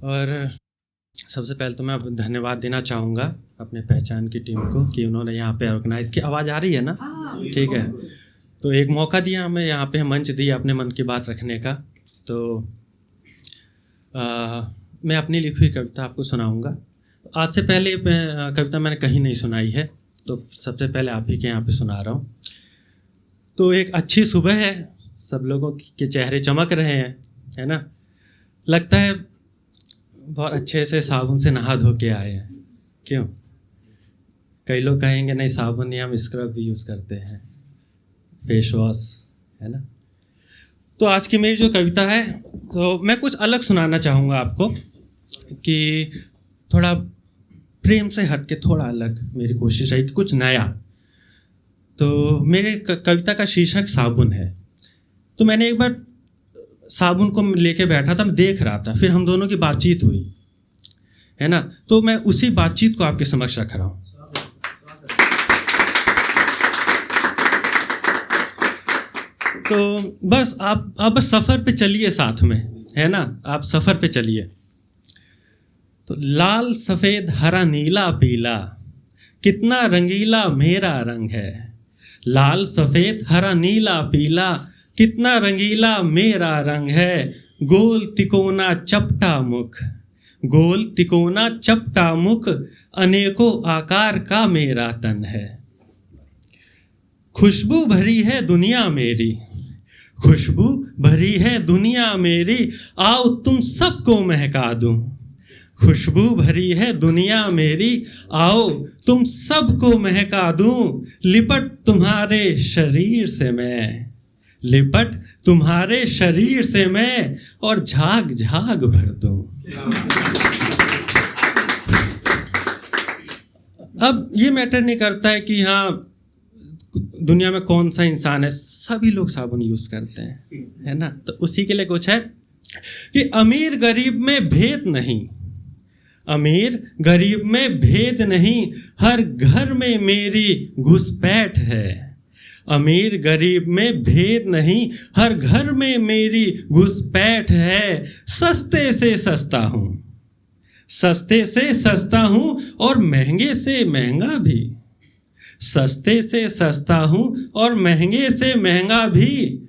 और सबसे पहले तो मैं धन्यवाद देना चाहूँगा अपने पहचान की टीम को कि उन्होंने यहाँ पे ऑर्गेनाइज़ की। आवाज़ आ रही है ना? ठीक है। तो एक मौका दिया हमें, यहाँ पे मंच दिया अपने मन की बात रखने का। तो मैं अपनी लिखी हुई कविता आपको सुनाऊँगा। आज से पहले कविता मैंने कहीं नहीं सुनाई है, तो सबसे पहले आप ही के यहाँ पे सुना रहा हूँ। तो एक अच्छी सुबह है, सब लोगों के चेहरे चमक रहे हैं, है ना? लगता है बहुत अच्छे से साबुन से नहा धो के आए हैं। क्यों? कई लोग कहेंगे नहीं, साबुन नहीं, हम स्क्रब भी यूज़ करते हैं, फेस वॉश, है ना? तो आज की मेरी जो कविता है, तो मैं कुछ अलग सुनाना चाहूँगा आपको कि थोड़ा प्रेम से हट के थोड़ा अलग मेरी कोशिश है कि कुछ नया। तो मेरे कविता का शीर्षक साबुन है। तो मैंने एक बार साबुन को लेके बैठा था, मैं देख रहा था, फिर हम दोनों की बातचीत हुई, है ना? तो मैं उसी बातचीत को आपके समक्ष रख रहा हूँ। तो बस आप बस सफ़र पे चलिए साथ में, है ना? आप सफ़र पे चलिए। तो लाल सफ़ेद हरा नीला पीला, कितना रंगीला मेरा रंग है। लाल सफ़ेद हरा नीला पीला, कितना रंगीला मेरा रंग है। गोल तिकोना चपटा मुख, गोल तिकोना चपटा मुख, अनेकों आकार का मेरा तन है। खुशबू भरी है दुनिया मेरी, खुशबू भरी है दुनिया मेरी, आओ तुम सबको महका दूं। खुशबू भरी है दुनिया मेरी, आओ तुम सबको महका दूं। लिपट तुम्हारे शरीर से मैं, लिपट तुम्हारे शरीर से मैं, और झाग झाग भर दूं। अब ये मैटर नहीं करता है कि हाँ दुनिया में कौन सा इंसान है, सभी लोग साबुन यूज़ करते हैं, है ना? तो उसी के लिए कुछ है कि अमीर गरीब में भेद नहीं, अमीर गरीब में भेद नहीं, हर घर में मेरी घुसपैठ है। अमीर गरीब में भेद नहीं, हर घर में मेरी घुसपैठ है। सस्ते से सस्ता हूँ, सस्ते से सस्ता हूँ, और महंगे से महंगा भी। सस्ते से सस्ता हूँ और महंगे से महंगा भी,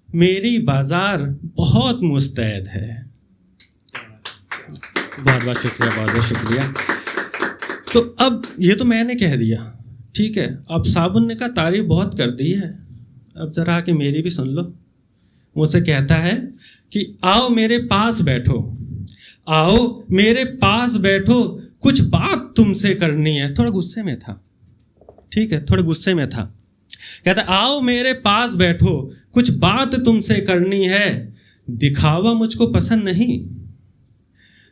मेरी बाजार बहुत मुस्तैद है। बहुत बहुत शुक्रिया, बहुत बहुत शुक्रिया। तो अब ये तो मैंने कह दिया, ठीक है? अब साबुन ने का तारीफ बहुत कर दी है, अब ज़रा आके मेरी भी सुन लो। मुझसे कहता है कि आओ मेरे पास बैठो, आओ मेरे पास बैठो, कुछ बात तुमसे करनी है। थोड़ा गुस्से में था, ठीक है? थोड़ा गुस्से में था। कहता आओ मेरे पास बैठो, कुछ बात तुमसे करनी है। दिखावा मुझको पसंद नहीं,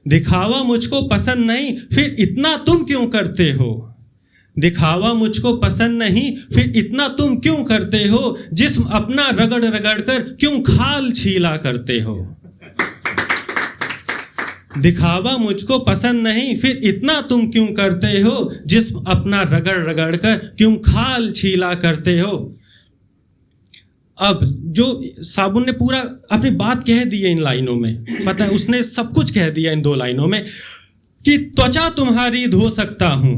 दिखावा मुझको पसंद नहीं, फिर इतना तुम क्यों करते हो। दिखावा मुझको पसंद नहीं, फिर इतना तुम क्यों करते हो। जिस्म अपना रगड़ रगड़ कर क्यों खाल छीला करते हो। दिखावा मुझको पसंद नहीं, फिर इतना तुम क्यों करते हो। जिस्म अपना रगड़ रगड़ कर क्यों खाल छीला करते हो। अब जो साबुन ने पूरा अपनी बात कह दी है इन लाइनों में, पता है उसने सब कुछ कह दिया इन 2 लाइनों में कि त्वचा तुम्हारी धो सकता हूं,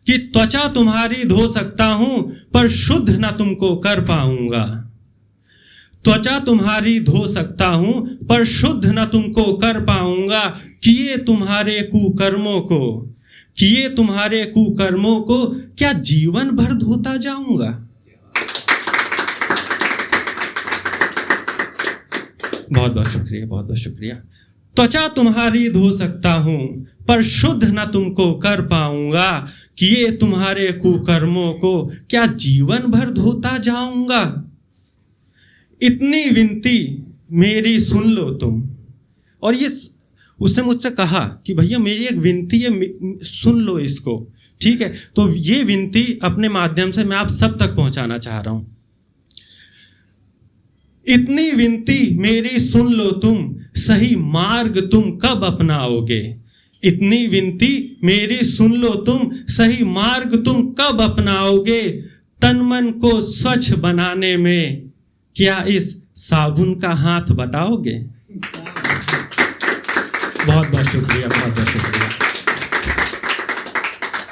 कि त्वचा तुम्हारी धो सकता हूं, पर शुद्ध ना तुमको कर पाऊंगा। त्वचा तुम्हारी धो सकता हूं, पर शुद्ध न तुमको कर पाऊंगा। किए तुम्हारे कुकर्मों को, किए तुम्हारे कुकर्मों को, क्या जीवन भर धोता जाऊंगा। बहुत बहुत शुक्रिया, बहुत बहुत शुक्रिया। त्वचा तुम्हारी धो सकता हूं, पर शुद्ध न तुमको कर पाऊंगा। किए तुम्हारे कुकर्मों को, क्या जीवन भर धोता जाऊंगा। इतनी विनती मेरी सुन लो तुम। और ये उसने मुझसे कहा कि भैया मेरी एक विनती है, सुन लो इसको, ठीक है? तो ये विनती अपने माध्यम से मैं आप सब तक पहुंचाना चाह रहा हूं। इतनी विनती मेरी सुन लो तुम, सही मार्ग तुम कब अपनाओगे। इतनी विनती मेरी सुन लो तुम, सही मार्ग तुम कब अपनाओगे। तन मन को स्वच्छ बनाने में क्या इस साबुन का हाथ बटाओगे। बहुत बहुत शुक्रिया, बहुत बहुत शुक्रिया।